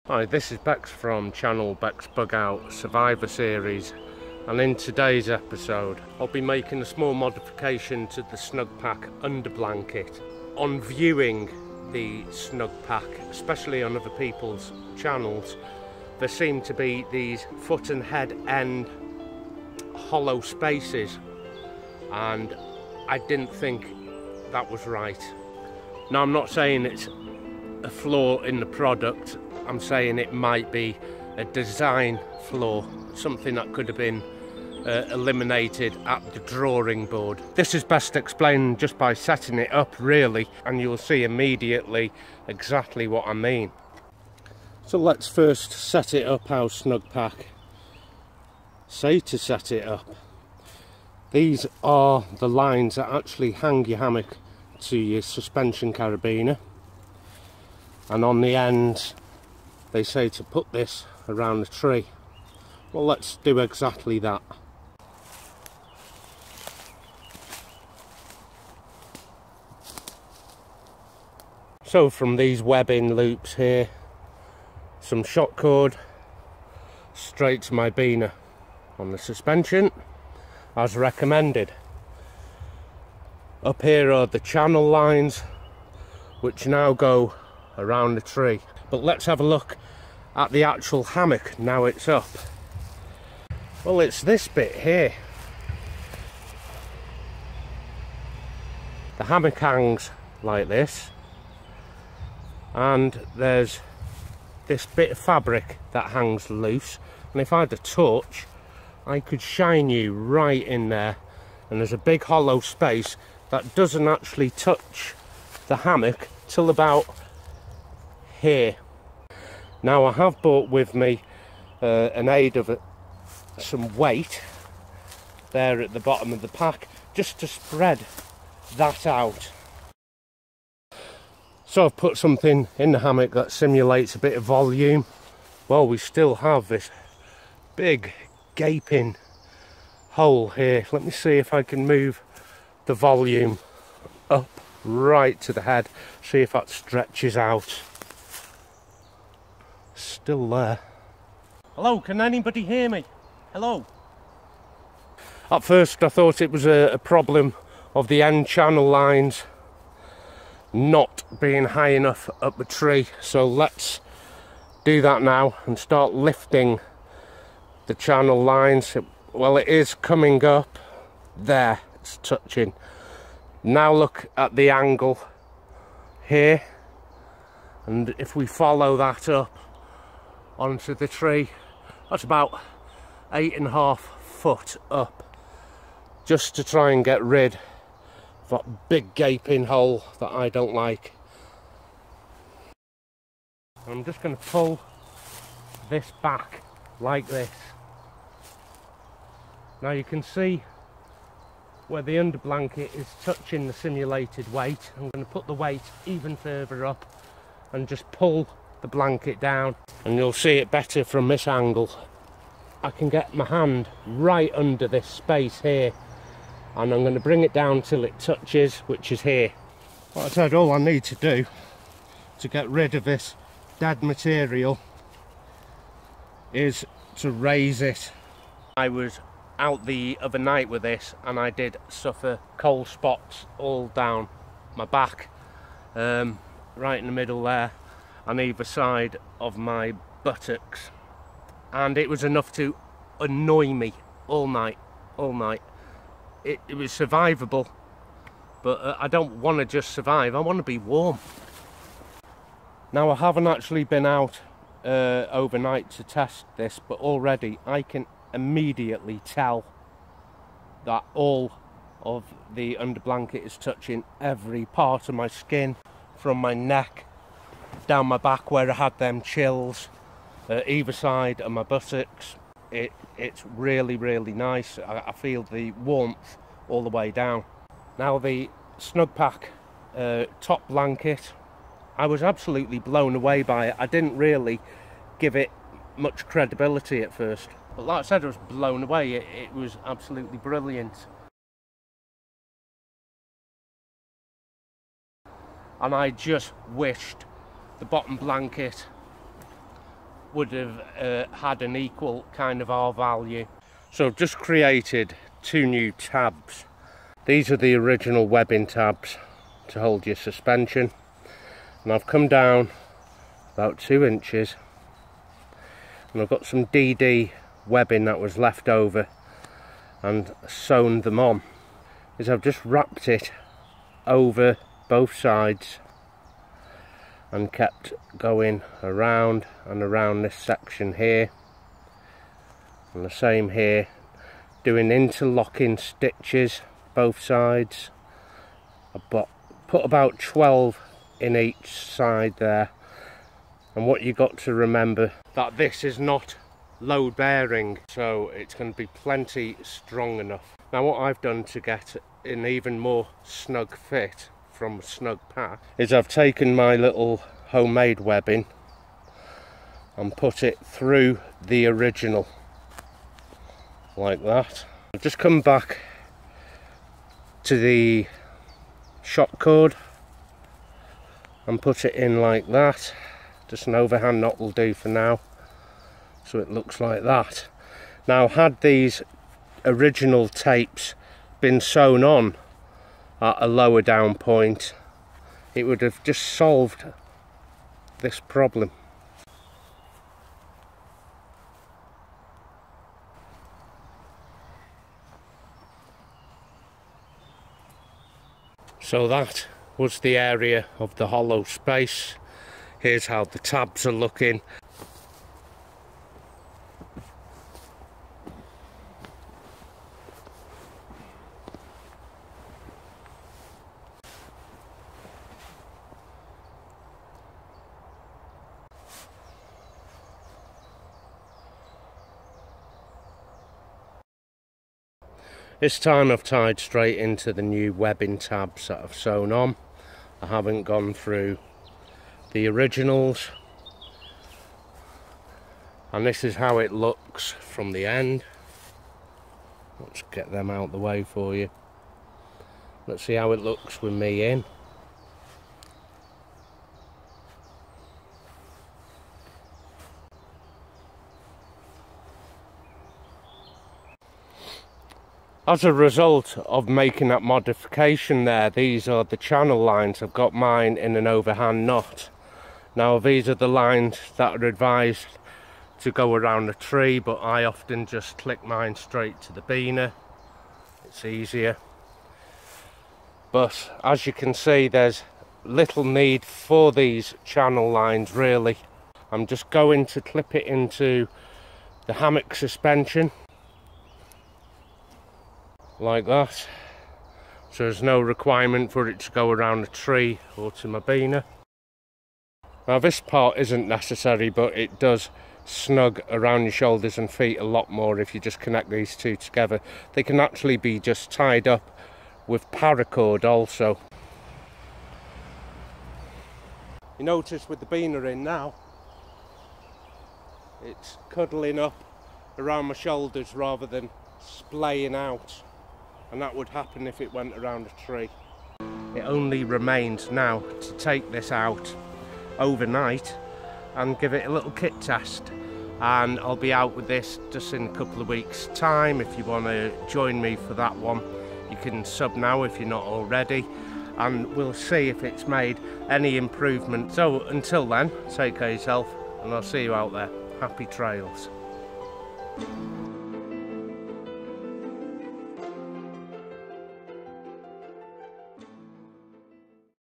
Hi, this is Bex from channel bexbugoutsurvivor series, and in today's episode I'll be making a small modification to the SnugPak under blanket. On viewing the SnugPak, especially on other people's channels, there seem to be these foot and head end hollow spaces, and I didn't think that was right. Now, I'm not saying it's a flaw in the product, I'm saying it might be a design flaw, something that could have been eliminated at the drawing board. This is best explained just by setting it up, really, and you'll see immediately exactly what I mean. So let's first set it up how SnugPak say to set it up. These are the lines that actually hang your hammock to your suspension carabiner, and on the ends they say to put this around the tree. Well, let's do exactly that. So from these webbing loops here, some shock cord straight to my beaner on the suspension as recommended. Up here are the channel lines which now go around the tree. But let's have a look at the actual hammock now it's up. Well, it's this bit here. The hammock hangs like this, and there's this bit of fabric that hangs loose, and if I had a torch I could shine you right in there, and there's a big hollow space that doesn't actually touch the hammock till about here. Now, I have brought with me an aid of some weight there at the bottom of the pack, just to spread that out. So I've put something in the hammock that simulates a bit of volume. Well, we still have this big gaping hole here. Let me see if I can move the volume up right to the head, see if that stretches out. Still there. Hello, can anybody hear me? Hello? At first I thought it was a problem of the end channel lines not being high enough up the tree, so let's do that now and start lifting the channel lines. Well, it is coming up there, it's touching. Now look at the angle here, and if we follow that up onto the tree, that's about 8.5 foot up, just to try and get rid of that big gaping hole that I don't like. I'm just going to pull this back like this. Now you can see where the under blanket is touching the simulated weight. I'm going to put the weight even further up and just pull the blanket down, and you'll see it better from this angle. I can get my hand right under this space here, and I'm going to bring it down till it touches, which is here. Like I said, all I need to do to get rid of this dead material is to raise it. I was out the other night with this, and I did suffer cold spots all down my back, right in the middle there, on either side of my buttocks, and it was enough to annoy me all night. It was survivable, but I don't want to just survive, I want to be warm. Now, I haven't actually been out overnight to test this, but already I can immediately tell that all of the under blanket is touching every part of my skin, from my neck down my back where I had them chills, either side of my buttocks. It's really nice. I feel the warmth all the way down. Now, the SnugPak top blanket, I was absolutely blown away by it. I didn't really give it much credibility at first, but like I said, I was blown away. It was absolutely brilliant. And I just wished the bottom blanket would have had an equal kind of R value. So I've just created 2 new tabs. These are the original webbing tabs to hold your suspension, and I've come down about 2 inches and I've got some DD webbing that was left over and sewn them on. I've just wrapped it over both sides and kept going around and around this section here, and the same here, doing interlocking stitches both sides. I put about 12 in each side there. And what you got to remember, that this is not load bearing, so it's going to be plenty strong enough. Now what I've done to get an even more snug fit from SnugPak is I've taken my little homemade webbing and put it through the original like that. I've just come back to the shock cord and put it in like that. Just an overhand knot will do for now, so it looks like that. Now, had these original tapes been sewn on at a lower down point, it would have just solved this problem. So that was the area of the hollow space. Here's how the tabs are looking. This time I've tied straight into the new webbing tabs that I've sewn on. I haven't gone through the originals, and this is how it looks from the end. Let's get them out the way for you. Let's see how it looks with me in. As a result of making that modification there, these are the channel lines. I've got mine in an overhand knot. Now these are the lines that are advised to go around a tree, but I often just click mine straight to the biner. It's easier. But as you can see, there's little need for these channel lines really. I'm just going to clip it into the hammock suspension like that, so there's no requirement for it to go around a tree or to my biner. Now this part isn't necessary, but it does snug around your shoulders and feet a lot more if you just connect these two together. They can actually be just tied up with paracord also. You notice with the biner in now, it's cuddling up around my shoulders rather than splaying out, and that would happen if it went around a tree. It only remains now to take this out overnight and give it a little kit test, and I'll be out with this just in a couple of weeks time. If you want to join me for that one, you can sub now if you're not already, and we'll see if it's made any improvement. So until then, take care of yourself, and I'll see you out there. Happy trails.